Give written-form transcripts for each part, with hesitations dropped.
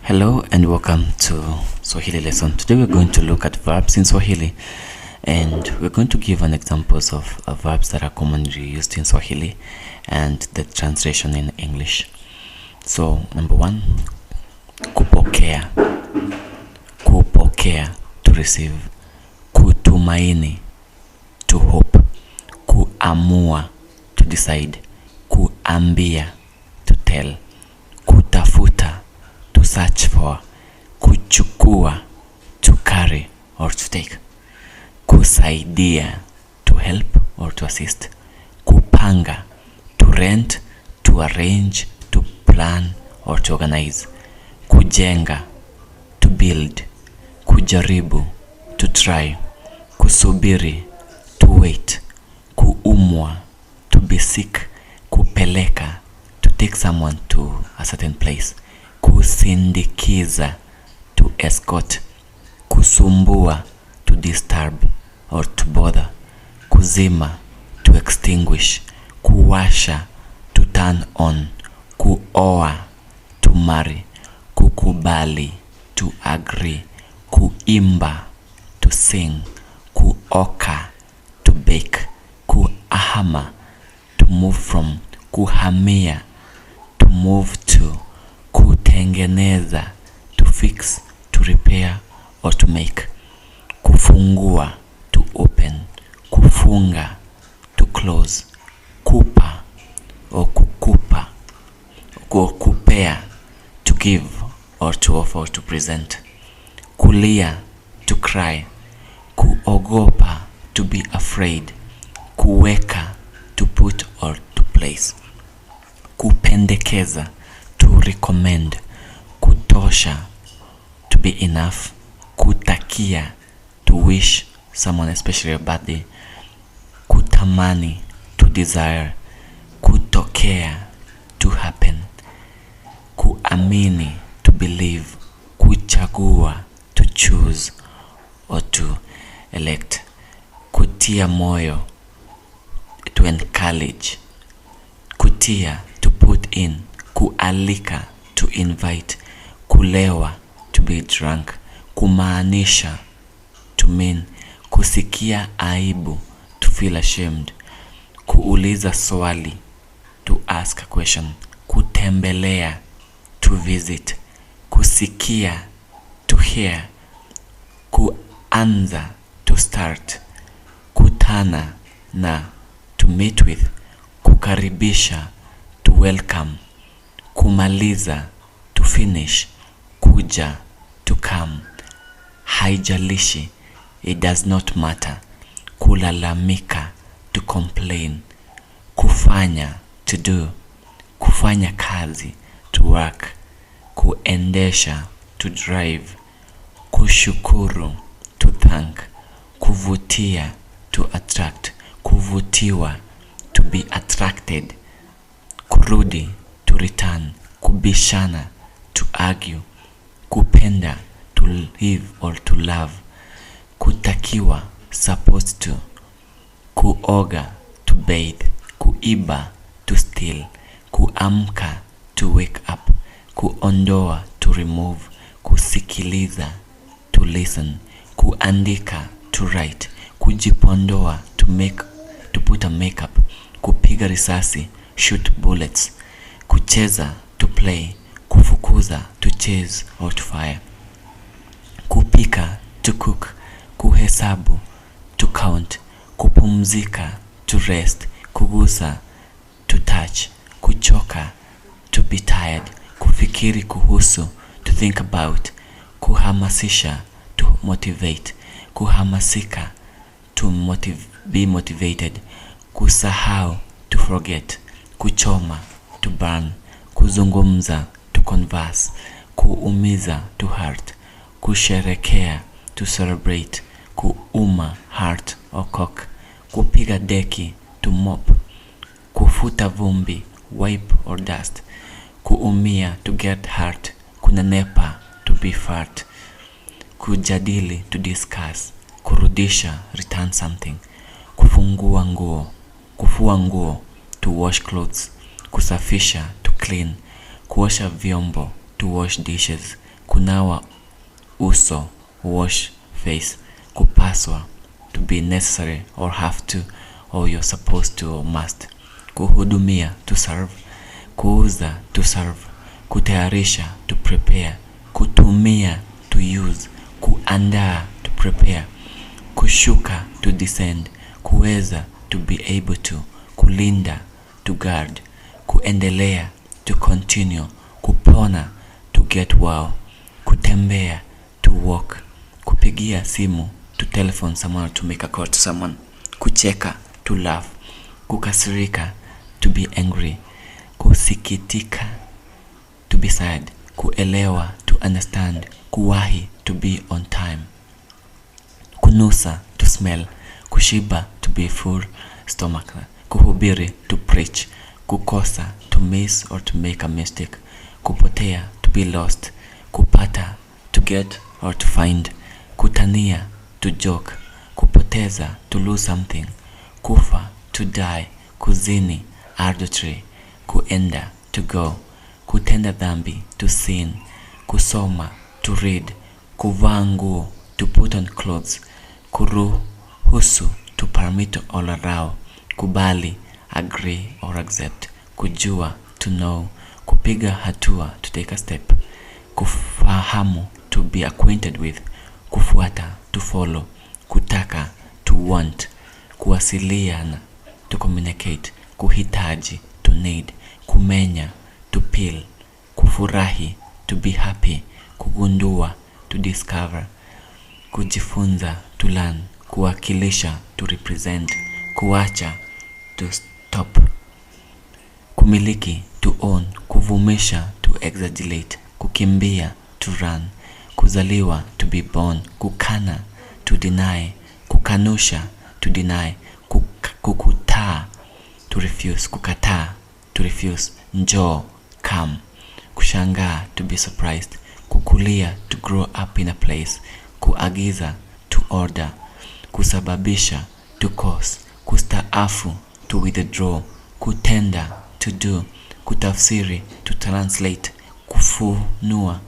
Hello and welcome to Swahili lesson. Today we're going to look at verbs in Swahili, and we're going to give an examples of verbs that are commonly used in Swahili and the translation in English. So number one, kupokea. Kupokea, to receive. Kutumaini, to hope. Kuamua, to decide. Kuambia, to tell. Kutafuta, to search for. Kuchukua, to carry or to take. Kusaidia, to help or to assist. Kupanga, to rent, to arrange, to plan or to organize. Kujenga, to build. Kujaribu, to try. Kusubiri, to wait. Kuumwa, to be sick. Kupeleka, to take someone to a certain place. Kusindikiza, to escort. Kusumbua, to disturb or to bother. Kuzima, to extinguish. Kuwasha, to turn on. Kuoa, to marry. Kukubali, to agree. Kuimba, to sing. Kuoka, to bake. Kuahama, to move from. Kuhamia, to move to. Kutengeneza, to fix, to repair or to make. Kufungua, to open. Kufunga, to close. Kupa or kukupa. Kupea, to give or to offer or to present. Kulia, to cry. Kuogopa, to be afraid. Kuweka, to put or to place. Kupendekeza, to recommend. Kutosha, to be enough. Kutakia, to wish someone, especially a birthday. Kutamani, to desire. Kutokea, to happen. Kuamini, to believe. Kuchagua, to choose or to elect. Kutia moyo, to encourage. Kutia, to put in. Kualika, to invite. Kulewa, to be drunk. Kumaanisha, to mean. Kusikia aibu, to feel ashamed. Kuuliza swali, to ask a question. Kutembelea, to visit. Kusikia, to hear. Kuanza, to start. Kutana na, to meet with. Kukaribisha, to welcome. Kumaliza, to finish. Kuja, to come. Haijalishi, it does not matter. Kulalamika, to complain. Kufanya, to do. Kufanya kazi, to work. Kuendesha, to drive. Kushukuru, to thank. Kuvutia, to attract. Kuvutiwa, to be attracted. Kurudi, to return. Kubishana, to argue. Kupenda, to live or to love. Kutakiwa, supposed to. Kuoga, to bathe. Kuiba, to steal. Kuamka, to wake up. Kuondoa, to remove. Kusikiliza, to listen. Kuandika, to write. Kujipondoa, to put a makeup. Kupiga risasi, shoot bullets. Kucheza, to play. Kufukuza, to chase or to fire. Kupika, to cook. Kuhesabu, to count. Kupumzika, to rest. Kugusa, to touch. Kuchoka, to be tired. Kufikiri kuhusu, to think about. Kuhamasisha, to motivate. Kuhamasika, to be motivated. Kusahau, to forget. Kuchoma, to burn. Kuzungumza, to converse. Kuumiza, to hurt. Kusherekea, to celebrate. Kuuma, hurt or cock. Kupiga deki, to mop. Kufuta vumbi, wipe or dust. Kuumia, to get hurt. Kunenepa, to be fat. Kujadili, to discuss. Kurudisha, return something. Kufungua nguo, kufua nguo, to wash clothes. Kusafisha, to clean. Kuosha vyombo, to wash dishes. kunawa uso, wash face, kupaswa, to be necessary or have to, or you're supposed to or must, kuhudumia, to serve, kuuza, to serve, kutayarisha, to prepare, kutumia, to use, kuandaa, to prepare, kushuka, to descend, kuweza, to be able to, kulinda, to guard, kuendelea, to continue, kupona, to get well, kutembea, to walk, kupigia simu, to telephone someone, to make a call to someone, kucheka, to laugh, kukasirika, to be angry, kusikitika, to be sad, kuelewa, to understand, kuwahi, to be on time, kunusa, to smell, kushiba, to be full stomach, kuhubiri, to preach, kukosa, to miss or to make a mistake, kupotea, to be lost, kupata, to get or to find, kutania, to joke, kupoteza, to lose something, kufa, to die, kuzini, adultery, kuenda, to go, kutenda dhambi, to sin, kusoma, to read, kuvaa nguo, to put on clothes, kuruhusu, to permit or allow, kubali, agree or accept, kujua, to know, kupiga hatua, to take a step, kufahamu, to be acquainted with, kufuata, to follow, kutaka, to want, kuwasiliana, to communicate, kuhitaji, to need, kumenya, to peel, kufurahi, to be happy, kugundua, to discover, kujifunza, to learn, kuwakilisha, to represent, kuacha, to stop, kumiliki, to own, kuvumisha, to exaggerate, kukimbia, to run, kuzaliwa, to be born, kukana, to deny, kukanusha, to deny, kukutaa, to refuse, kukataa, to refuse, njoo, come, kushangaa, to be surprised, kukulia, to grow up in a place, kuagiza, to order, kusababisha, to cause, kustaafu, to withdraw, kutenda, to do, kutafsiri, to translate, kufunua,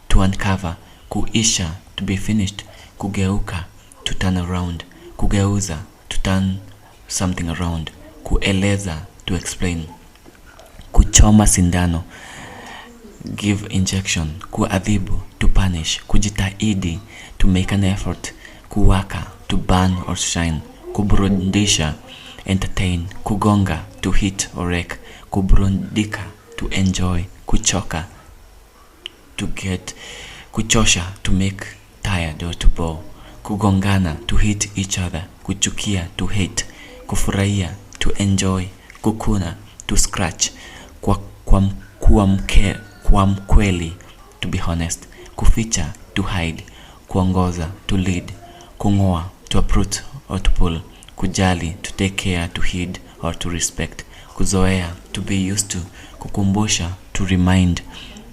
to uncover, kuisha, to be finished, kugeuka, to turn around, kugeuza, to turn something around, kueleza, to explain, kuchoma sindano, give injection, kuadhibu, to punish, kujitahidi, to make an effort, kuwaka, to burn or shine, kuburudisha, entertain, kugonga, to hit or wreck, kuburudika, to enjoy, kuchoka, to get, kuchosha, to make tired or to bore, kugongana, to hit each other, kuchukia, to hate, kufurahia, to enjoy, kukuna, to scratch, kwa mkweli, to be honest, kuficha, to hide, kuongoza, to lead, kungoa, to uproot or to pull, kujali, to take care, to heed or to respect, kuzoea, to be used to, kukumbusha, to remind,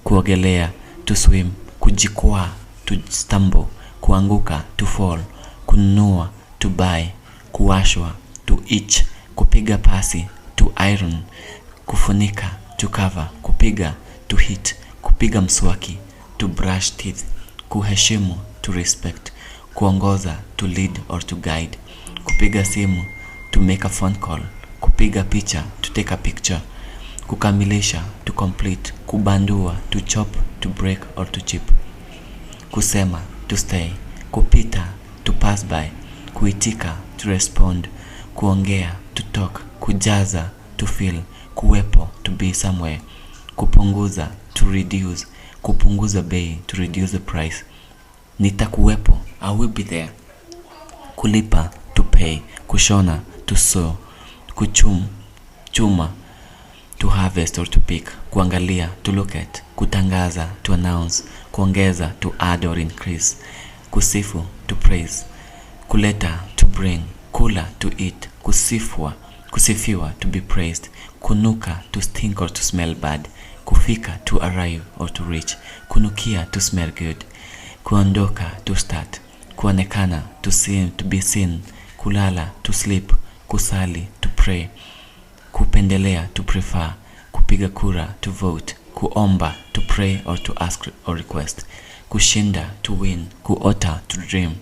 kuogelea, to swim, kujikwaa, to stumble, kuanguka, to fall, kununua, to buy, kuwashwa, to itch, kupiga pasi, to iron, kufunika, to cover, kupiga, to hit, kupiga mswaki, to brush teeth, kuheshimu, to respect, kuongoza, to lead or to guide, kupiga simu, to make a phone call, kupiga picha, to take a picture, kukamilisha, to complete, kubandua, to chop, to break or to chip, kusema, to stay, kupita, to pass by, kuitika, to respond, kuongea, to talk, kujaza, to fill, kuwepo, to be somewhere, kupunguza, to reduce, kupunguza bei, to reduce the price, nitakuwepo, I will be there, kulipa, to pay, kushona, to sew, kuchuma, to harvest or to pick, kuangalia, to look at, kutangaza, to announce, kuongeza, to add or increase, kusifu, to praise, kuleta, to bring, kula, to eat, kusifiwa, to be praised, kunuka, to stink or to smell bad, kufika, to arrive or to reach, kunukia, to smell good, kuondoka, to start, kuonekana, to see, to be seen, kulala, to sleep, kusali, to pray, kupendelea, to prefer, kupiga kura, to vote, kuomba, to pray or to ask or request, kushinda, to win, kuota, to dream,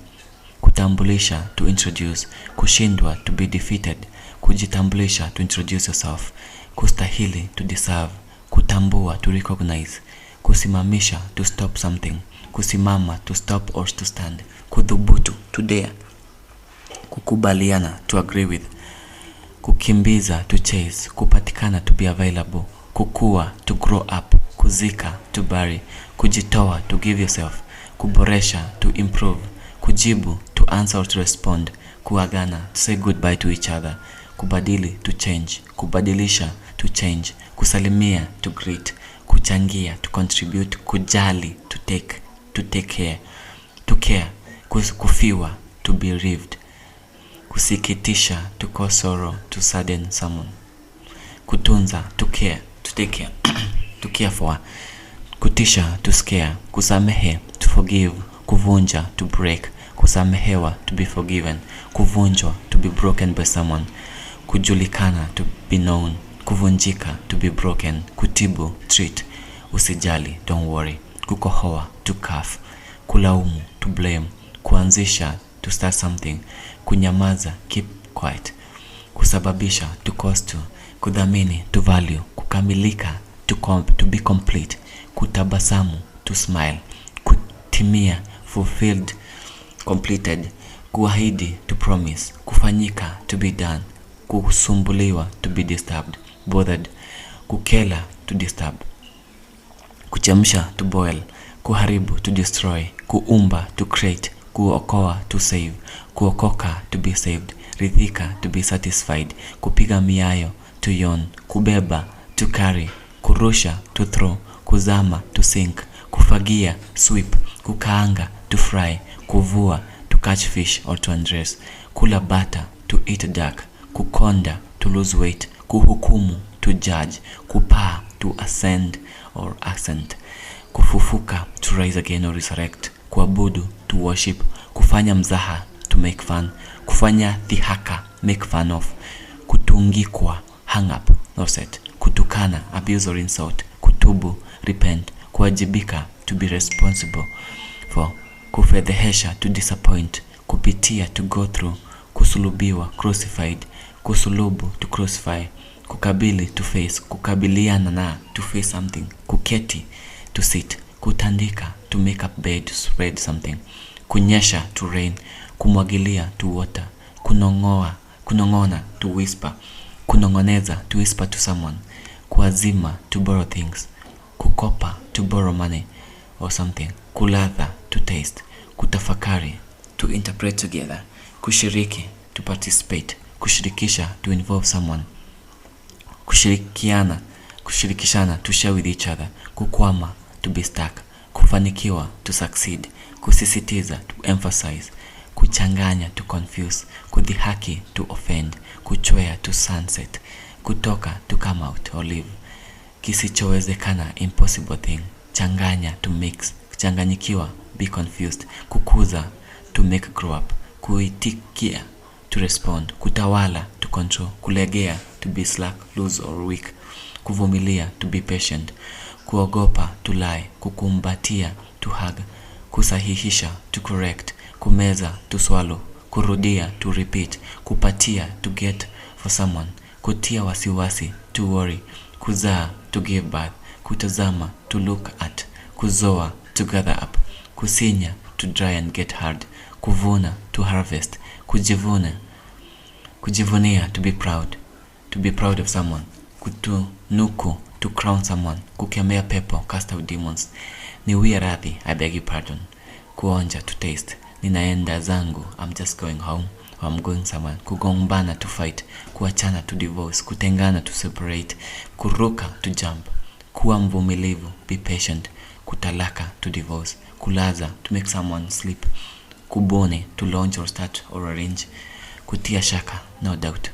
kutambulisha, to introduce, kushindwa, to be defeated, kujitambulisha, to introduce yourself, kustahili, to deserve, kutambua, to recognize, kusimamisha, to stop something, kusimama, to stop or to stand, kudhubutu, to dare, kukubaliana, to agree with, kukimbiza, to chase, kupatikana, to be available, kukua, to grow up, kuzika, to bury, kujitoa, to give yourself, kuboresha, to improve, kujibu, to answer or to respond, kuagana, to say goodbye to each other, kubadili, to change, kubadilisha, to change, kusalimia, to greet, kuchangia, to contribute, kujali, to take care, to care, kufiwa, to be bereaved, kusikitisha, to cause sorrow, to sadden someone, kutunza, to care, to take care, to care for, kutisha, to scare, kusamehe, to forgive, kuvunja, to break, kusamehewa, to be forgiven, kuvunjwa, to be broken by someone, kujulikana, to be known, kuvunjika, to be broken, kutibu, treat, usijali, don't worry, kukohoa, to cough, kulaumu, to blame, kuanzisha, to start something, kunyamaza, keep quiet, kusababisha, to cause to, kudhamini, to value, kukamilika, to be complete, kutabasamu, to smile, kutimia, fulfilled, completed, kuahidi, to promise, kufanyika, to be done, kusumbuliwa, to be disturbed, bothered, kukela, to disturb, kuchemsha, to boil, kuharibu, to destroy, kuumba, to create, kuokoa, to save, kuokoka, to be saved, ridhika, to be satisfied, kupiga miayo, to yawn, kubeba, to carry, kurusha, to throw, kuzama, to sink, kufagia, sweep, kukaanga, to fry, kuvua, to catch fish or to undress, kula bata, to eat duck, kukonda, to lose weight, kuhukumu, to judge, kupaa, to ascend or ascent, kufufuka, to rise again or resurrect, kuabudu, to worship, kufanya mzaha, to make fun, kufanya dhihaka, make fun of, kutungikwa, hang up, offset, kutukana, abuse or insult, kutubu, repent, kuwajibika, to be responsible for, kufedhehesha, to disappoint, kupitia, to go through, kusulubiwa, crucified, kusulubu, to crucify, kukabili, to face, kukabiliana na, to face something, kuketi, to sit, kutandika, to make up bed, to spread something, kunyesha, to rain, kumwagilia, to water, kunongona, to whisper, kunongoneza, to whisper to someone, kuazima, to borrow things, kukopa, to borrow money or something, kuladha, to taste, kutafakari, to interpret together, kushiriki, to participate, kushirikisha, to involve someone, kushirikishana, to share with each other, kukwama, to be stuck, kufanikiwa, to succeed, kusisitiza, to emphasize, kuchanganya, to confuse, kudhihaki, to offend, kuchwea, to sunset, kutoka, to come out or leave, kisichowezekana, impossible thing, changanya, to mix, kuchanganyikiwa, be confused, kukuza, to make grow up, kuitikia, to respond, kutawala, to control, kulegea, to be slack, loose or weak, kuvumilia, to be patient, kuogopa, to lie, kukumbatia, to hug, kusahihisha, to correct, kumeza, to swallow, kurudia, to repeat, kupatia, to get for someone, kutia wasiwasi, to worry, kuzaa, to give birth, kutazama, to look at, kuzoa, to gather up, kusinya, to dry and get hard, kuvuna, to harvest, kujivunia, to be proud of someone, kutunuku, to crown someone, kukemea pepo, cast out demons, niwie radhi, I beg you pardon, kuonja, to taste, ninaenda zangu, I'm just going home, or I'm going somewhere, kugombana, to fight, kuachana, to divorce, kutengana, to separate, kuruka, to jump, kuwa mvumilivu, be patient, kutalaka, to divorce, kulaza, to make someone sleep, kubone, to launch or start or arrange, kutia shaka, no doubt,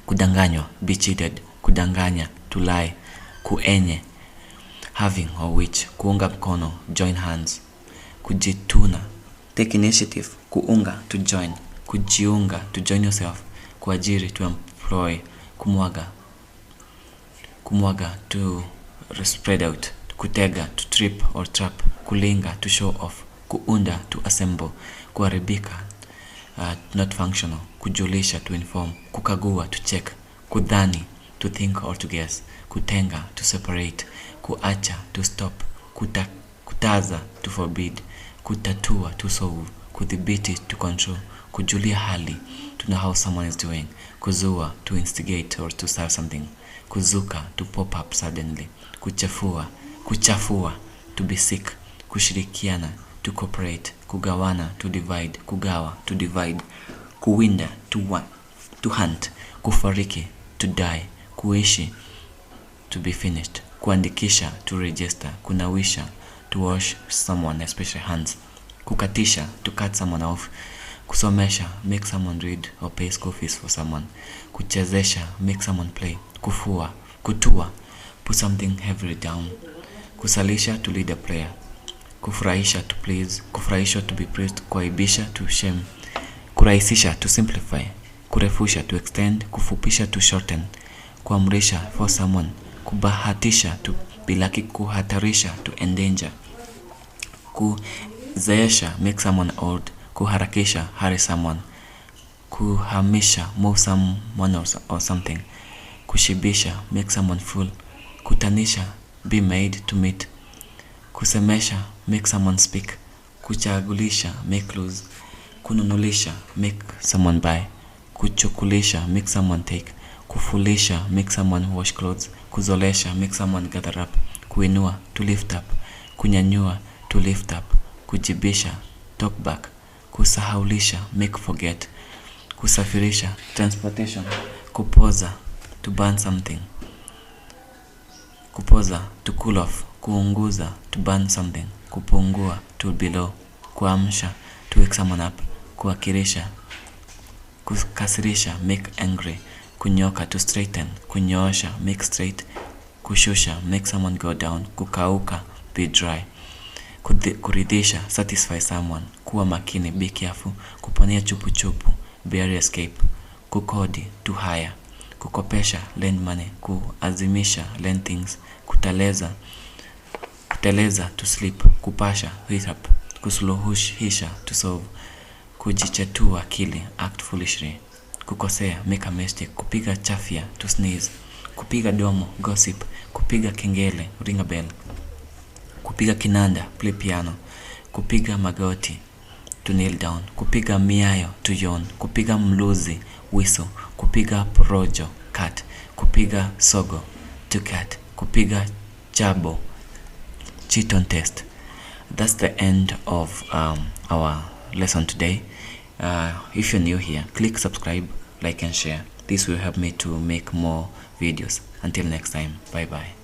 kudanganywa, be cheated, kudanganya, to lie, kuenye, having or which, kuunga mkono, join hands, kujituna, take initiative, kuunga, to join, kujiunga, to join yourself, kuajiri, to employ, kumwaga, to spread out, kutega, to trip or trap, kulinga, to show off, kuunda, to assemble, kuharibika, not functional, kujulisha, to inform, kukagua, to check, kudhani, to think or to guess, kutenga, to separate, kuacha, to stop, kutaza, to forbid, kutatua, to solve, kudhibiti, to control, kujulia hali, to know how someone is doing, kuzua, to instigate or to start something, kuzuka, to pop up suddenly, kuchafua, to be sick, kushirikiana, to cooperate, kugawana, to divide, kugawa, to divide, kuwinda, to hunt, kufariki, to die, kuishi, to be finished, kuandikisha, to register, kunawisha, to wash someone, especially hands, kukatisha, to cut someone off, kusomesha, make someone read or pay school fees for someone, kuchezesha, make someone play, kufua, kutua, put something heavily down, kusalisha, to lead a prayer, kufurahisha, to please, kufurahisha, to be praised, kuaibisha, to shame, kurahisisha, to simplify, kurefusha, to extend, kufupisha, to shorten, kuamrisha, for someone, kubahatisha, to be lucky, kuhatarisha, to endanger, kuzeesha, make someone old, kuharakisha, hurry someone, kuhamisha, move someone or something, kushibisha, make someone full, kutanisha, be made, to meet, kusemesha, make someone speak, kuchagulisha, make lose, kununulisha, make someone buy, kuchukulisha, make someone take, kufulisha, make someone wash clothes, kuzolesha, make someone gather up, kuinua, to lift up, kunyanyua, to lift up, kujibisha, talk back, kusahaulisha, make forget, kusafirisha, transportation, kupoza, to burn something, kupoza, to cool off, kuunguza, to burn something, kupungua, to below, kuamsha, to wake someone up, kuakirisha, kukasirisha, make angry, kunyoka, to straighten, kunyoosha, make straight, kushusha, make someone go down, kukauka, be dry, kuridhisha, satisfy someone, kuwa makini, be careful, kuponia chupu chupu, barely escape, kukodi, to hire, kukopesha, lend money, kuazimisha, lend things, kuteleza, to sleep, kupasha, hit up, kusuluhisha, to solve, kujichetua akili, act foolishly, kukosea, make a mistake, kupiga chafya, to sneeze, kupiga domo, gossip, kupiga kengele, ring a bell, kupiga kinanda, play piano, kupiga magoti, to kneel down, kupiga miayo, to yawn, kupiga mluzi, whistle, kupiga porojo, cut, kupiga sogo, to cut, kupiga chabo, cheat on test. That's the end of our lesson today. If you're new here, click subscribe, like and share. This will help me to make more videos. Until next time, bye bye.